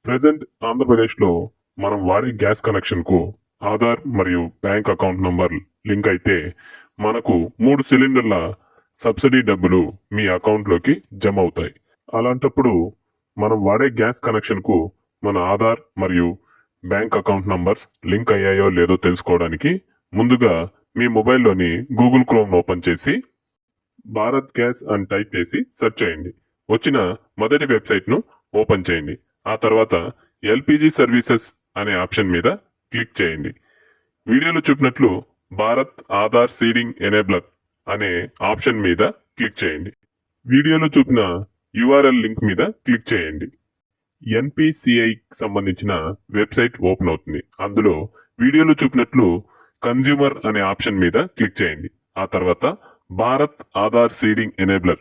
Present ఆంధ్రప్రదేశ్లో మనం వాడే గ్యాస్ కనెక్షన్కు ఆధార్ మరియు బ్యాంక్ అకౌంట్ నంబర్ లింక్ అయితే మనకు 3 సిలిండర్ల సబ్సిడీ డబ్బులు మీ అకౌంట్లోకి జమ అవుతాయి. అలాంటప్పుడు మనం వాడే గ్యాస్ కనెక్షన్కు మన ఆధార్ మరియు బ్యాంక్ అకౌంట్ నంబర్స్ లింక్ అయ్యాయో లేదో తెలుసుకోవడానికి ముందుగా మీ మొబైల్లోని గూగుల్ క్రోమ్ ఓపెన్ చేసి భారత్ గ్యాస్ అని టైప్ చేసి సెర్చ్ చేయండి. వచ్చిన మొదటి వెబ్సైట్ను ఓపెన్ చేయండి. ఆ తర్వాత ఎల్పిజి సర్వీసెస్ అనే ఆప్షన్ మీద క్లిక్ చేయండి. వీడియోలో చూపినట్లు భారత్ ఆధార్ సీడింగ్ ఎనేబ్లర్ అనే ఆప్షన్ మీద క్లిక్ చేయండి. వీడియోలో చూపిన యూఆర్ఎల్ లింక్ మీద క్లిక్ చేయండి. ఎన్పిసిఐ సంబంధించిన వెబ్సైట్ ఓపెన్ అవుతుంది. అందులో వీడియోలో చూపినట్లు కన్జ్యూమర్ అనే ఆప్షన్ మీద క్లిక్ చేయండి. ఆ తర్వాత భారత్ ఆధార్ సీడింగ్ ఎనేబ్లర్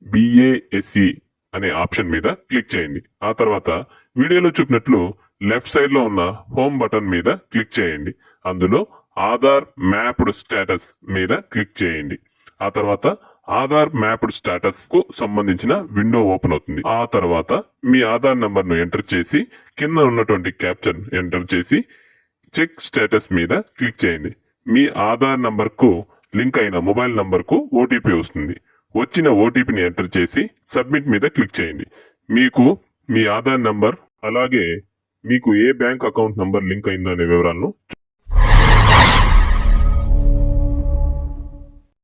బిఏఎస్సి అనే ఆప్షన్ మీద క్లిక్ చేయండి. ఆ తర్వాత వీడియోలో చూపినట్లు లెఫ్ట్ సైడ్ లో ఉన్న హోమ్ బటన్ మీద క్లిక్ చేయండి. అందులో ఆధార్ మ్యాప్డ్ స్టేటస్ మీద క్లిక్ చేయండి. ఆ తర్వాత ఆధార్ మ్యాప్డ్ స్టేటస్ కు సంబంధించిన విండో ఓపెన్ అవుతుంది. ఆ తర్వాత మీ ఆధార్ నంబర్ ను ఎంటర్ చేసి కింద ఉన్నటువంటి క్యాప్చర్ ఎంటర్ చేసి చెక్ స్టేటస్ మీద క్లిక్ చేయండి. మీ ఆధార్ నంబర్ కు లింక్ అయిన మొబైల్ నంబర్ కు ఓటీపీ వస్తుంది. వచ్చిన ఓటీపీని ఎంటర్ చేసి సబ్మిట్ మీద క్లిక్ చేయండి. మీకు మీ ఆధార్ నంబర్ అలాగే మీకు ఏ బ్యాంక్ అకౌంట్ నంబర్ లింక్ అయిందనే వివరాలను